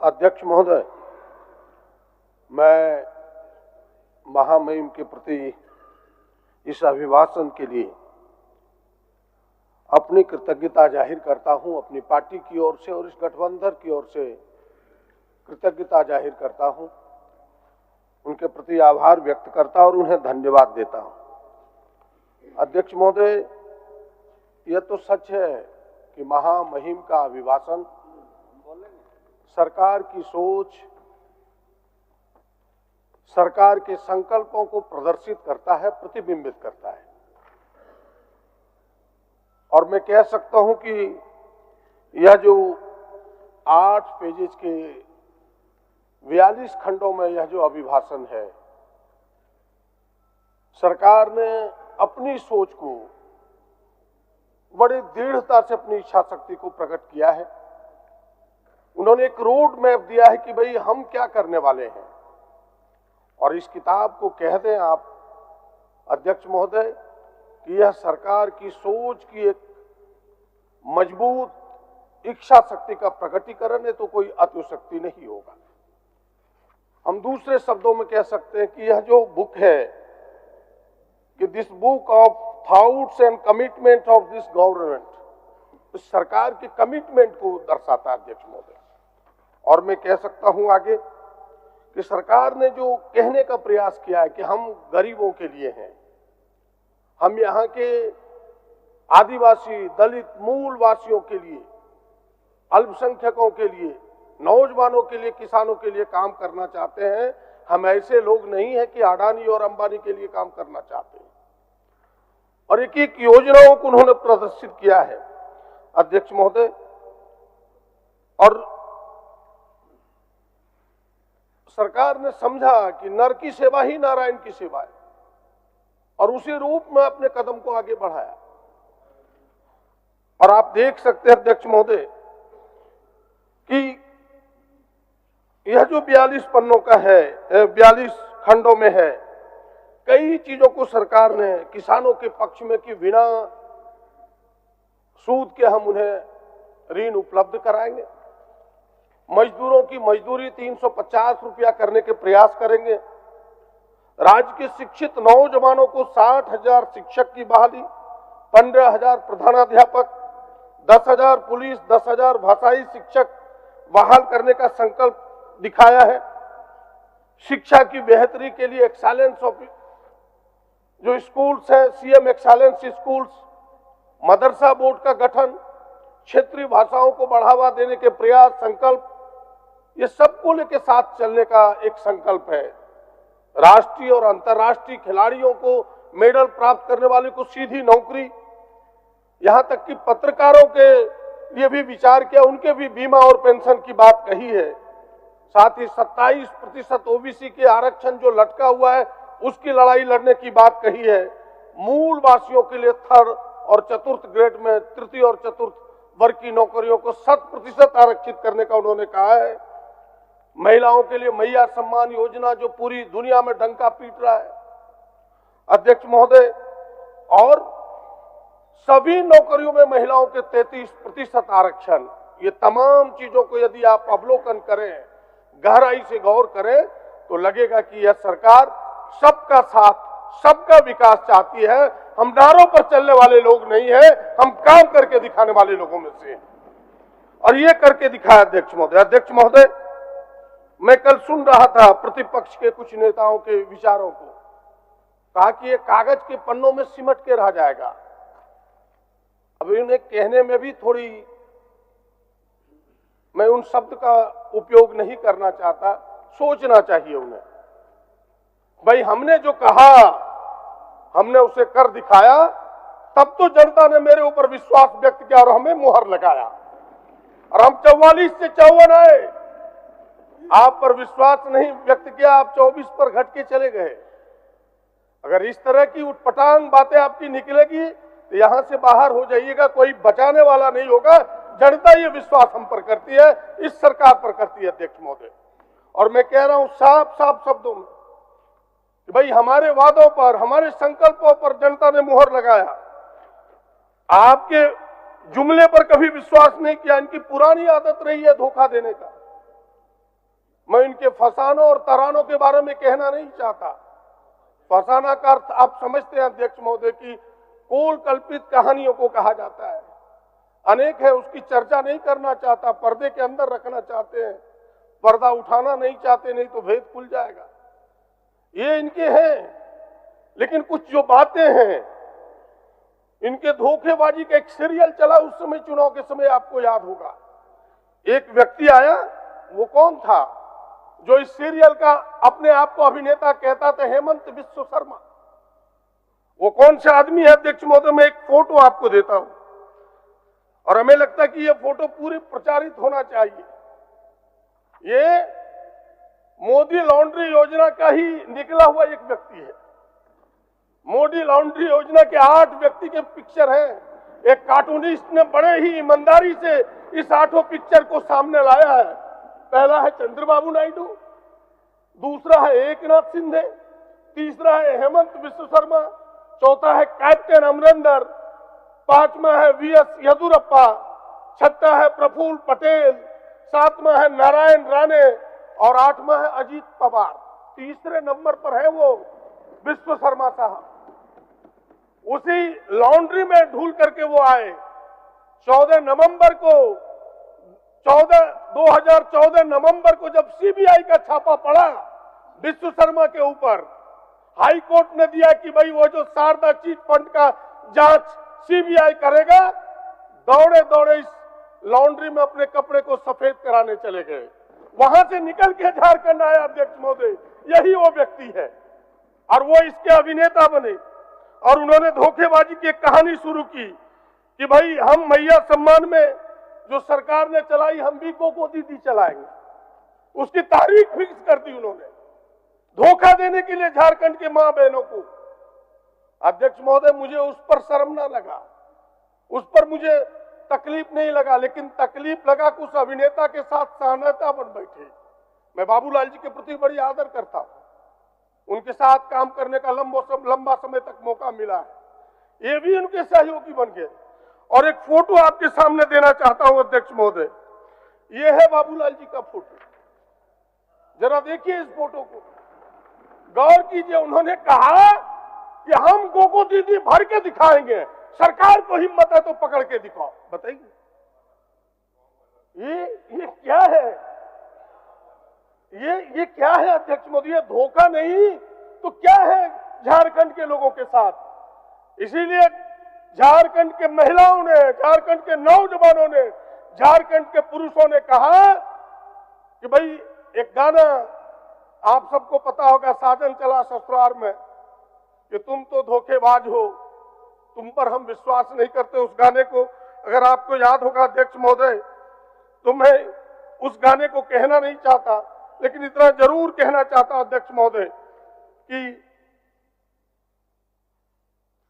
अध्यक्ष महोदय, मैं महामहिम के प्रति इस अभिभाषण के लिए अपनी कृतज्ञता जाहिर करता हूं, अपनी पार्टी की ओर से और इस गठबंधन की ओर से कृतज्ञता जाहिर करता हूं, उनके प्रति आभार व्यक्त करता और उन्हें धन्यवाद देता हूं। अध्यक्ष महोदय, यह तो सच है कि महामहिम का अभिभाषण सरकार की सोच, सरकार के संकल्पों को प्रदर्शित करता है, प्रतिबिंबित करता है। और मैं कह सकता हूं कि यह जो 8 पेजेज के 42 खंडों में यह जो अभिभाषण है, सरकार ने अपनी सोच को बड़ी दृढ़ता से अपनी इच्छा शक्ति को प्रकट किया है। उन्होंने एक रोड मैप दिया है कि भाई हम क्या करने वाले हैं। और इस किताब को कह दें आप अध्यक्ष महोदय कि यह सरकार की सोच की एक मजबूत इच्छा शक्ति का प्रकटीकरण है, तो कोई अतिशक्ति नहीं होगा। हम दूसरे शब्दों में कह सकते हैं कि यह जो बुक है कि this book of thoughts and commitment of this government, इस सरकार के कमिटमेंट को दर्शाता है अध्यक्ष महोदय। और मैं कह सकता हूं आगे कि सरकार ने जो कहने का प्रयास किया है कि हम गरीबों के लिए हैं, हम यहाँ के आदिवासी, दलित, मूलवासियों के लिए, अल्पसंख्यकों के लिए, नौजवानों के लिए, किसानों के लिए काम करना चाहते हैं। हम ऐसे लोग नहीं हैं कि अडानी और अंबानी के लिए काम करना चाहते हैं। और एक एक योजनाओं को उन्होंने प्रदर्शित किया है अध्यक्ष महोदय। और सरकार ने समझा कि नर की सेवा ही नारायण की सेवा है और उसी रूप में अपने कदम को आगे बढ़ाया। और आप देख सकते हैं अध्यक्ष महोदय कि यह जो 42 पन्नों का है, 42 खंडों में है, कई चीजों को सरकार ने किसानों के पक्ष में कि बिना सूद के हम उन्हें ऋण उपलब्ध कराएंगे, मजदूरों की मजदूरी 350 रुपया करने के प्रयास करेंगे, राज्य के शिक्षित नौजवानों को 60,000 शिक्षक की बहाली, 15,000 प्रधानाध्यापक, 10,000 पुलिस, 10,000 भाषाई शिक्षक बहाल करने का संकल्प दिखाया है। शिक्षा की बेहतरी के लिए एक्सीलेंस ऑफ जो स्कूल्स है, सीएम एक्सीलेंस स्कूल्स, मदरसा बोर्ड का गठन, क्षेत्रीय भाषाओं को बढ़ावा देने के प्रयास, संकल्प, ये सबको लेके साथ चलने का एक संकल्प है। राष्ट्रीय और अंतर्राष्ट्रीय खिलाड़ियों को मेडल प्राप्त करने वाले को सीधी नौकरी, यहां तक कि पत्रकारों के लिए भी विचार किया, उनके भी बीमा और पेंशन की बात कही है। साथ ही 27% ओबीसी के आरक्षण जो लटका हुआ है उसकी लड़ाई लड़ने की बात कही है। मूल वासियों के लिए 3rd और 4th ग्रेड में तृतीय और 4th वर्ग की नौकरियों को 100% आरक्षित करने का उन्होंने कहा है। महिलाओं के लिए मैया सम्मान योजना जो पूरी दुनिया में डंका पीट रहा है अध्यक्ष महोदय। और सभी नौकरियों में महिलाओं के 33% आरक्षण, ये तमाम चीजों को यदि आप अवलोकन करें, गहराई से गौर करें, तो लगेगा कि यह सरकार सबका साथ, सबका विकास चाहती है। हम नारों पर चलने वाले लोग नहीं है, हम काम करके दिखाने वाले लोगों में से हैं। और ये करके दिखाया अध्यक्ष महोदय। अध्यक्ष महोदय, मैं कल सुन रहा था प्रतिपक्ष के कुछ नेताओं के विचारों को, कहा कि ये कागज के पन्नों में सिमट के रह जाएगा। अब इन्हें कहने में भी थोड़ी, मैं उन शब्द का उपयोग नहीं करना चाहता, सोचना चाहिए उन्हें। भाई हमने जो कहा, हमने उसे कर दिखाया, तब तो जनता ने मेरे ऊपर विश्वास व्यक्त किया और हमें मुहर लगाया। और हम 44 से 54 आए, आप पर विश्वास नहीं व्यक्त किया, आप 24 पर घट के चले गए। अगर इस तरह की उटपटांग बातें आपकी निकलेगी तो यहां से बाहर हो जाइएगा, कोई बचाने वाला नहीं होगा। जनता ये विश्वास हम पर करती है, इस सरकार पर करती है अध्यक्ष महोदय। और मैं कह रहा हूं साफ साफ शब्दों में कि भाई हमारे वादों पर, हमारे संकल्पों पर जनता ने मुहर लगाया। आपके जुमले पर कभी विश्वास नहीं किया, इनकी पुरानी आदत रही है धोखा देने का। मैं इनके फसानों और तरानों के बारे में कहना नहीं चाहता। फसाना का अर्थ आप समझते हैं अध्यक्ष महोदय की कोल कल्पित कहानियों को कहा जाता है। अनेक है, उसकी चर्चा नहीं करना चाहता, पर्दे के अंदर रखना चाहते हैं, पर्दा उठाना नहीं चाहते, नहीं तो भेद खुल जाएगा। ये इनके हैं। लेकिन कुछ जो बातें हैं, इनके धोखेबाजी का एक सीरियल चला उस समय, चुनाव के समय, आपको याद होगा। एक व्यक्ति आया, वो कौन था जो इस सीरियल का अपने आप को अभिनेता कहता था? हेमंत बिस्व शर्मा। वो कौन सा आदमी है अध्यक्ष महोदय? मैं एक फोटो आपको देता हूं और हमें लगता है कि यह फोटो पूरी प्रचारित होना चाहिए। ये मोदी लॉन्ड्री योजना का ही निकला हुआ एक व्यक्ति है। मोदी लॉन्ड्री योजना के 8 व्यक्ति के पिक्चर हैं। एक कार्टूनिस्ट ने बड़े ही ईमानदारी से इस 8 पिक्चर को सामने लाया है। पहला है चंद्रबाबू नायडू, दूसरा है एकनाथ शिंदे, तीसरा है हेमंत बिस्व शर्मा, चौथा है कैप्टन अमरिंदर, पांचवा है वीएस येदियुरप्पा, छठा है प्रफुल्ल पटेल, सातवां है नारायण राणे और 8वां है अजीत पवार। तीसरे नंबर पर है वो बिस्व शर्मा साहब। उसी लॉन्ड्री में ढूल करके वो आए। 14 नवंबर को 2014 नवंबर को जब सीबीआई का छापा पड़ा बिस्व शर्मा के ऊपर, हाई कोर्ट ने दिया कि भाई वो जो शारदा चीट फंड का जांच सीबीआई करेगा, दौड़े दौड़े इस लॉन्ड्री में अपने कपड़े को सफेद कराने चले गए। वहां से निकल के झारखंड आया अध्यक्ष महोदय, यही वो व्यक्ति है और वो इसके अभिनेता बने। और उन्होंने धोखेबाजी की एक कहानी शुरू की कि भाई हम मैया सम्मान में जो सरकार ने चलाई, हम भी कोको दीदी चलाएंगे। उसकी तारीख फिक्स कर दी उन्होंने, धोखा देने के लिए झारखंड के मां बहनों को। अध्यक्ष महोदय, मुझे उस पर शर्म ना लगा, उस पर मुझे तकलीफ नहीं लगा, लेकिन तकलीफ लगा कि उस अभिनेता के साथ सहनता बन बैठे। मैं बाबूलाल जी के प्रति बड़ी आदर करता हूं, उनके साथ काम करने का लंबा समय तक मौका मिला है। ये भी उनके सहयोगी बन गए। और एक फोटो आपके सामने देना चाहता हूं अध्यक्ष महोदय, ये है बाबूलाल जी का फोटो। जरा देखिए इस फोटो को, गौर कीजिए। उन्होंने कहा कि हम कोको दीदी भर के दिखाएंगे, सरकार को हिम्मत है तो पकड़ के दिखाओ। बताइए ये क्या है? ये क्या है अध्यक्ष मोदी? ये धोखा नहीं तो क्या है झारखंड के लोगों के साथ? इसीलिए झारखंड के महिलाओं ने, झारखंड के नौजवानों ने, झारखंड के पुरुषों ने कहा कि भाई एक गाना आप सबको पता होगा, साजन चला ससुराल में, कि तुम तो धोखेबाज हो, तुम पर हम विश्वास नहीं करते। उस गाने को अगर आपको याद होगा अध्यक्ष महोदय, तो मैं उस गाने को कहना नहीं चाहता, लेकिन इतना जरूर कहना चाहता अध्यक्ष महोदय कि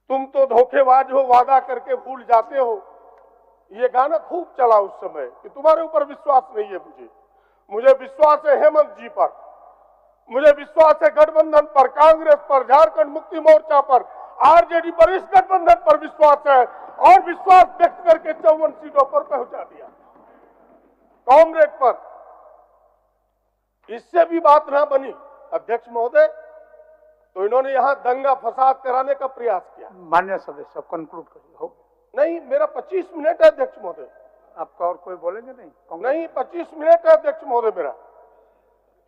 तुम तो धोखेबाज हो, वादा करके भूल जाते हो। ये गाना खूब चला उस समय कि तुम्हारे ऊपर विश्वास नहीं है। मुझे विश्वास है हेमंत जी पर, मुझे विश्वास है गठबंधन पर, कांग्रेस पर, झारखंड मुक्ति मोर्चा पर, आरजेडी पर, इस गठबंधन पर विश्वास है और विश्वास व्यक्त करके 54 सीटों पर पहुंचा दिया कांग्रेस पर। इससे भी बात ना बनी अध्यक्ष महोदय, तो इन्होंने यहां दंगा फसाद कराने का प्रयास किया। माननीय सदस्य कंक्लूड करिए। हो नहीं, मेरा 25 मिनट है अध्यक्ष महोदय। आपका और कोई बोलेंगे? नहीं, 25 मिनट है अध्यक्ष महोदय मेरा।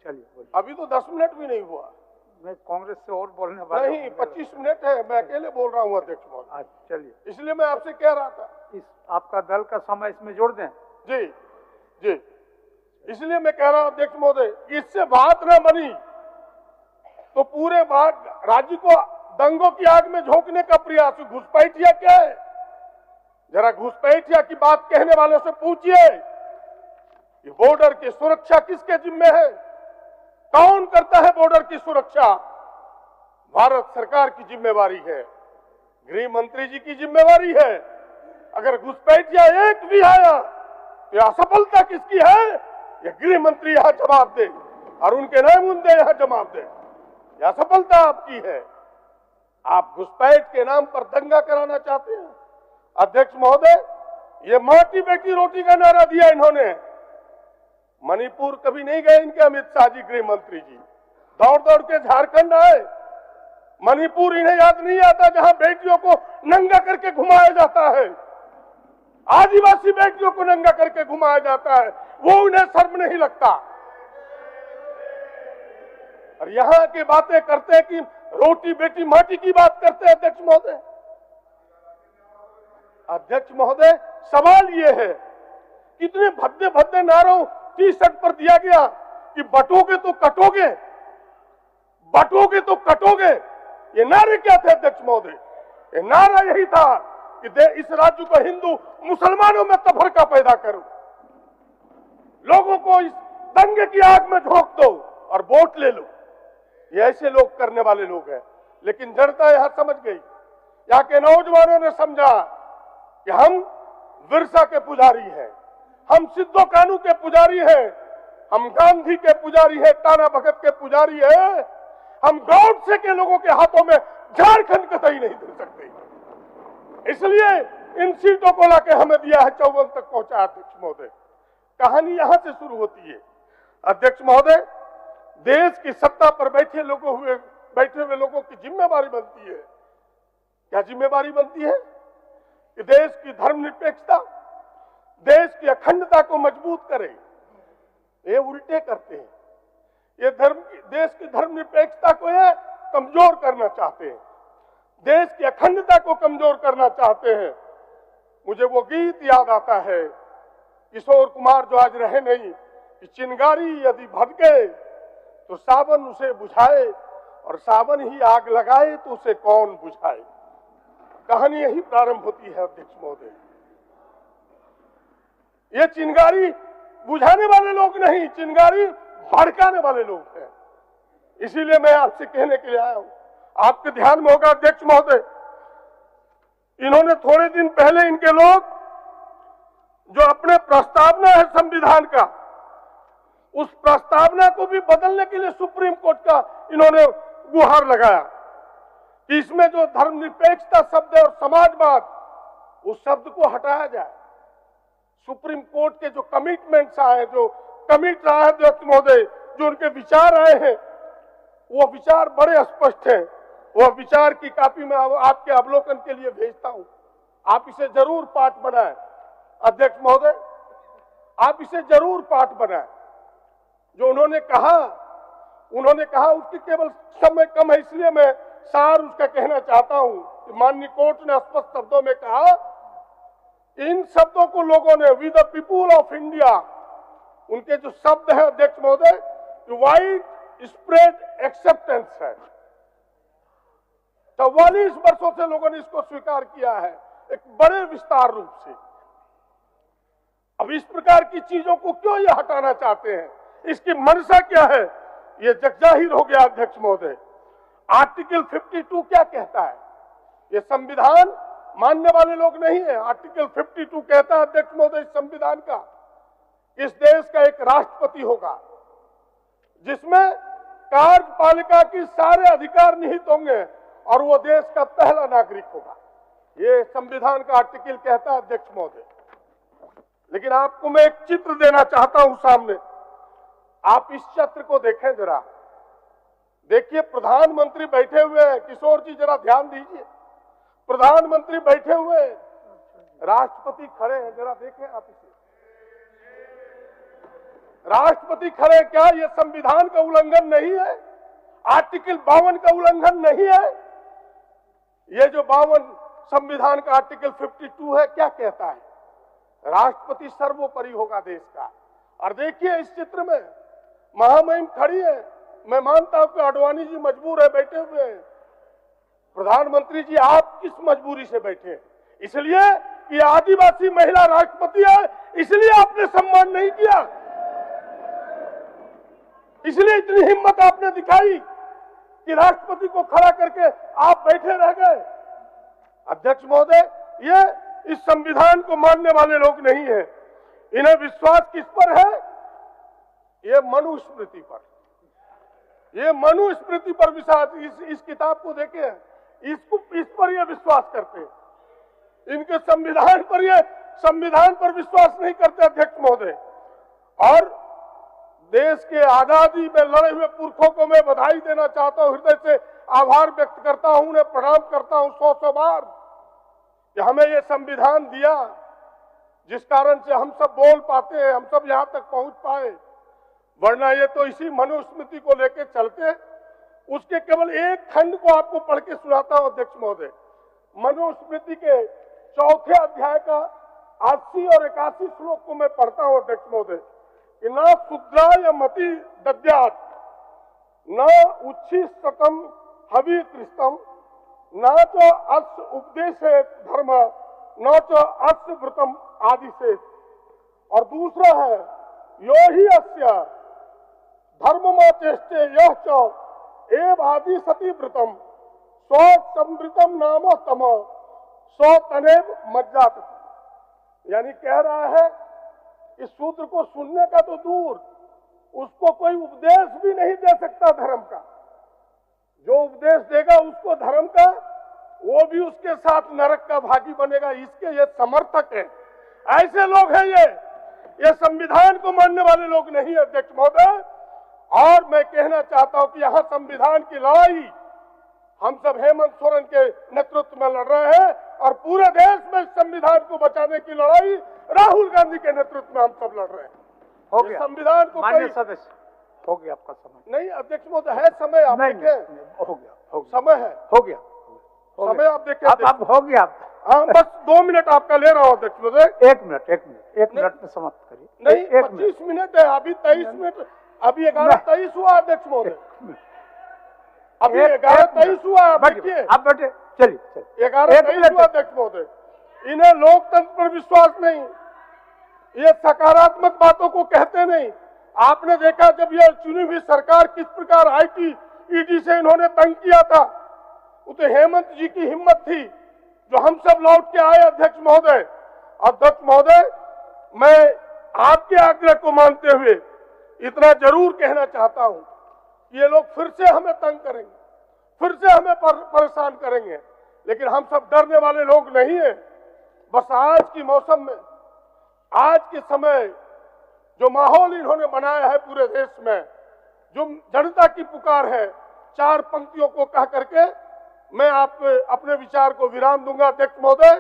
चलिए बोलिए। अभी तो 10 मिनट भी नहीं हुआ। मैं कांग्रेस से और बोलने वाला नहीं, 25 मिनट है, मैं अकेले बोल रहा हूँ अध्यक्ष महोदय। चलिए, इसलिए मैं आपसे कह रहा था इस आपका दल का समय इसमें जोड़ दें। जी जी, इसलिए मैं कह रहा हूं अध्यक्ष महोदय, इससे बात ना बनी तो पूरे राज्य को दंगों की आग में झोंकने का प्रयास। घुसपैठिया क्या है? जरा घुसपैठिया की बात कहने वालों से पूछिए, ये बॉर्डर की सुरक्षा किसके जिम्मे है? कौन करता है बॉर्डर की सुरक्षा? भारत सरकार की जिम्मेवारी है, गृह मंत्री जी की जिम्मेवारी है। अगर घुसपैठिया एक भी आया तो असफलता किसकी है? ये गृह मंत्री यहां जवाब दे और उनके नुमाइंदे यहां जवाब दे। यह सफलता आपकी है। आप घुसपैठ के नाम पर दंगा कराना चाहते हैं अध्यक्ष महोदय। ये माटी बेटी रोटी का नारा दिया इन्होंने, मणिपुर कभी नहीं गए इनके अमित शाह जी, गृह मंत्री जी दौड़ दौड़ के झारखंड आए। मणिपुर इन्हें याद नहीं आता जहां बेटियों को नंगा करके घुमाया जाता है, आदिवासी बेटियों को नंगा करके घुमाया जाता है, वो उन्हें शर्म नहीं लगता। और यहां की बातें करते हैं कि रोटी बेटी माटी की बात करते हैं। अध्यक्ष महोदय, अध्यक्ष महोदय, सवाल ये है, कितने भद्दे भद्दे नारों टी शर्ट पर दिया गया कि बटोगे तो कटोगे, बटोगे तो कटोगे। ये नारे क्या थे अध्यक्ष महोदय? ये नारा यही था कि इस राज्य को हिंदू मुसलमानों में तफरका पैदा करो, लोगों को इस दंगे की आग में झोंक दो और वोट ले लो। ये ऐसे लोग करने वाले लोग हैं। लेकिन जनता यहां समझ गई, यहाँ के नौजवानों ने समझा कि हम विरसा के पुजारी हैं, हम सिद्धो कानू के पुजारी हैं, हम गांधी के पुजारी हैं, टाना भगत के पुजारी हैं, हम गौडसे के लोगों के हाथों में झारखंड कतई नहीं दे सकते। इसलिए इन सीटों को लाके हमें दिया है, 54 तक पहुंचा। अध्यक्ष महोदय, कहानी यहां से शुरू होती है। अध्यक्ष महोदय, देश की सत्ता पर बैठे हुए लोगों की जिम्मेवारी बनती है। क्या जिम्मेवारी बनती है? कि देश की धर्मनिरपेक्षता, देश की अखंडता को मजबूत करे। ये उल्टे करते हैं। ये देश की धर्मनिरपेक्षता को ये कमजोर करना चाहते हैं, देश की अखंडता को कमजोर करना चाहते हैं। मुझे वो गीत याद आता है, किशोर कुमार जो आज रहे नहीं, कि चिंगारी यदि भड़के तो सावन उसे बुझाए, और सावन ही आग लगाए तो उसे कौन बुझाए। कहानी यही प्रारंभ होती है। अध्यक्ष महोदय, ये चिंगारी बुझाने वाले लोग नहीं, चिंगारी भड़काने वाले लोग हैं। इसीलिए मैं आपसे कहने के लिए आया हूं। आपके ध्यान में होगा अध्यक्ष महोदय, इन्होंने थोड़े दिन पहले इनके लोग जो अपने प्रस्तावना है संविधान का, उस प्रस्तावना को भी बदलने के लिए सुप्रीम कोर्ट का इन्होंने गुहार लगाया कि इसमें जो धर्मनिरपेक्षता शब्द है और समाजवाद, उस शब्द को हटाया जाए। सुप्रीम कोर्ट के जो कमिटमेंट्स आए, जो कमिट रहा है अध्यक्ष महोदय, जो उनके विचार आए हैं, वो विचार बड़े स्पष्ट हैं। वह विचार की कॉपी में आपके अवलोकन के लिए भेजता हूं, आप इसे जरूर पाठ बनाएं। अध्यक्ष महोदय, आप इसे जरूर पाठ बनाएं। जो उन्होंने कहा उसकी केवल समय कम है, इसलिए मैं सार उसका कहना चाहता हूं कि माननीय कोर्ट ने स्पष्ट शब्दों में कहा, इन शब्दों को लोगों ने, with the people of India, उनके जो शब्द है अध्यक्ष महोदय, वाइड स्प्रेड एक्सेप्टेंस है। 44 वर्षों से लोगों ने इसको स्वीकार किया है, एक बड़े विस्तार रूप से। अब इस प्रकार की चीजों को क्यों ये हटाना चाहते हैं, इसकी मंशा क्या है, ये जगजाहिर हो गया। अध्यक्ष महोदय, आर्टिकल 52 क्या कहता है? ये संविधान मानने वाले लोग नहीं है। आर्टिकल 52 कहता है अध्यक्ष महोदय इस संविधान का, इस देश का एक राष्ट्रपति होगा जिसमें कार्यपालिका की सारे अधिकार निहित होंगे और वो देश का पहला नागरिक होगा। ये संविधान का आर्टिकल कहता है अध्यक्ष महोदय। लेकिन आपको मैं एक चित्र देना चाहता हूं सामने, आप इस चित्र को देखें जरा। देखिए, प्रधानमंत्री बैठे हुए हैं। किशोर जी जरा ध्यान दीजिए, प्रधानमंत्री बैठे हुए, राष्ट्रपति खड़े हैं, जरा देखें आप इसे। राष्ट्रपति खड़े, क्या ये संविधान का उल्लंघन नहीं है? आर्टिकल 52 का उल्लंघन नहीं है? ये जो 52 संविधान का आर्टिकल 52 है, क्या कहता है? राष्ट्रपति सर्वोपरि होगा देश का। और देखिए इस चित्र में महामहिम खड़ी है। मैं मानता हूं कि आडवाणी जी मजबूर है, बैठे हुए हैं। प्रधानमंत्री जी, आप किस मजबूरी से बैठे हैं? इसलिए कि आदिवासी महिला राष्ट्रपति है, इसलिए आपने सम्मान नहीं किया, इसलिए इतनी हिम्मत आपने दिखाई कि राष्ट्रपति को खड़ा करके आप बैठे रह गए। अध्यक्ष महोदय, ये इस संविधान को मानने वाले लोग नहीं है। इन्हें विश्वास किस पर है? ये मनुस्मृति पर, ये मनुस्मृति पर विश्वास। इस किताब को देखें, इस पर ये विश्वास करते हैं। इनके संविधान पर विश्वास नहीं करते अध्यक्ष महोदय। और देश के आजादी में लड़े हुए पुरखों को मैं बधाई देना चाहता हूं, हृदय से आभार व्यक्त करता हूं, उन्हें प्रणाम करता हूं 100 बार कि हमें ये संविधान दिया जिस कारण से हम सब बोल पाते हैं, हम सब यहां तक पहुंच पाए। वरना ये तो इसी मनुस्मृति को लेकर चलते, उसके केवल एक खंड को आपको पढ़ के सुनाता हूं अध्यक्ष महोदय। मनुस्मृति के 4थे अध्याय का 80 और 81 श्लोक को मैं पढ़ता हूं अध्यक्ष महोदय कि न शूद्राय मति दद्यात्, न उच्छिष्टम हवि कृष्टम, न च अस्य उपदेशे धर्म, न च अस्य व्रतम आदि से। और दूसरा है यो ही अस्य धर्ममाचेष्टे यह च एव आदि सती व्रतम स्व संवृतम नाम तम स्व तनेव मज्जात। यानी कह रहा है इस सूत्र को सुनने का तो दूर, उसको कोई उपदेश भी नहीं दे सकता धर्म का। जो उपदेश देगा उसको धर्म का, वो भी उसके साथ नरक का भागी बनेगा। इसके ये समर्थक है, ऐसे लोग हैं ये संविधान को मानने वाले लोग नहीं है अध्यक्ष महोदय। और मैं कहना चाहता हूं कि यहां संविधान की लड़ाई हम सब हेमंत सोरेन के नेतृत्व में लड़ रहे हैं और पूरे देश में संविधान को बचाने की लड़ाई राहुल गांधी के नेतृत्व में हम सब लड़ रहे हैं। हो गया संविधान को माननीय सदस्य, हो गया आपका समय। नहीं अध्यक्ष महोदय, है समय, आप देखें, हो गया समय है, हो गया समय आप देखें। अब हो गया। हाँ, बस 2 मिनट आपका ले रहा हूँ अध्यक्ष महोदय। 1 मिनट में समाप्त करिए। नहीं, 25 मिनट है, अभी 23 मिनट, अभी 11:23 हुआ अध्यक्ष महोदय, अभी 11:23 हुआ। आप देखिए, आप बैठे, चलिए 11:23 हुआ अध्यक्ष महोदय। इन्हें लोकतंत्र पर विश्वास नहीं, ये सकारात्मक बातों को कहते नहीं। आपने देखा जब यह चुनी हुई सरकार किस प्रकार IT ED से इन्होंने तंग किया था, वो तो हेमंत जी की हिम्मत थी जो हम सब लौट के आए अध्यक्ष महोदय। अध्यक्ष महोदय, मैं आपके आग्रह को मानते हुए इतना जरूर कहना चाहता हूं कि ये लोग फिर से हमें तंग करेंगे, फिर से हमें परेशान करेंगे, लेकिन हम सब डरने वाले लोग नहीं हैं। बस आज की मौसम में, आज के समय जो माहौल इन्होंने बनाया है पूरे देश में, जो जनता की पुकार है, 4 पंक्तियों को कह करके मैं आप अपने विचार को विराम दूंगा अध्यक्ष महोदय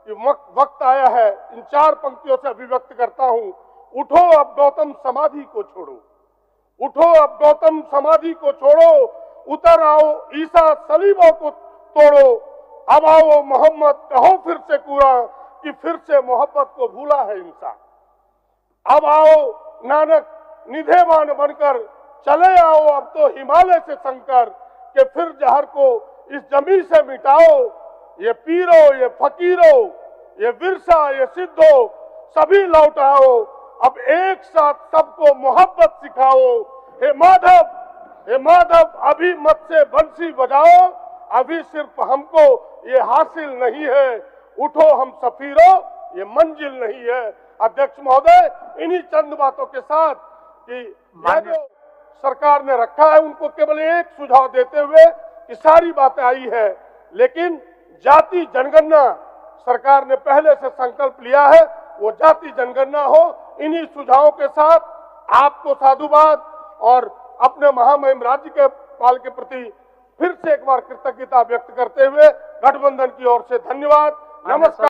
कि वक्त आया है। इन 4 पंक्तियों से अभिव्यक्त करता हूं। उठो अब गौतम समाधि को छोड़ो, उठो अब गौतम समाधि को छोड़ो, उतर आओ ईसा सलीबों को तोड़ो, अब आओ मोहम्मद कहो फिर से कूड़ा कि फिर से मोहब्बत को भूला है इंसान। अब आओ नानक निधेवान बनकर चले आओ अब तो हिमालय से शंकर के फिर जहर को इस जमीन से मिटाओ। ये पीरो, ये फकीरो, ये विरसा, ये सिद्धो सभी लौट आओ, अब एक साथ सबको मोहब्बत सिखाओ। हे माधव अभी मत से बंसी बजाओ, अभी सिर्फ हमको ये हासिल नहीं है, उठो हम सफीरो ये मंजिल नहीं है। अध्यक्ष महोदय, इन्हीं चंद बातों के साथ कि जो सरकार ने रखा है उनको केवल एक सुझाव देते हुए कि सारी बातें आई है, लेकिन जाति जनगणना सरकार ने पहले से संकल्प लिया है, वो जाति जनगणना हो। इन्हीं सुझावों के साथ आपको साधुवाद और अपने महामहिम राज्य के पाल के प्रति फिर से एक बार कृतज्ञता व्यक्त करते हुए गठबंधन की ओर से धन्यवाद, नमस्कार।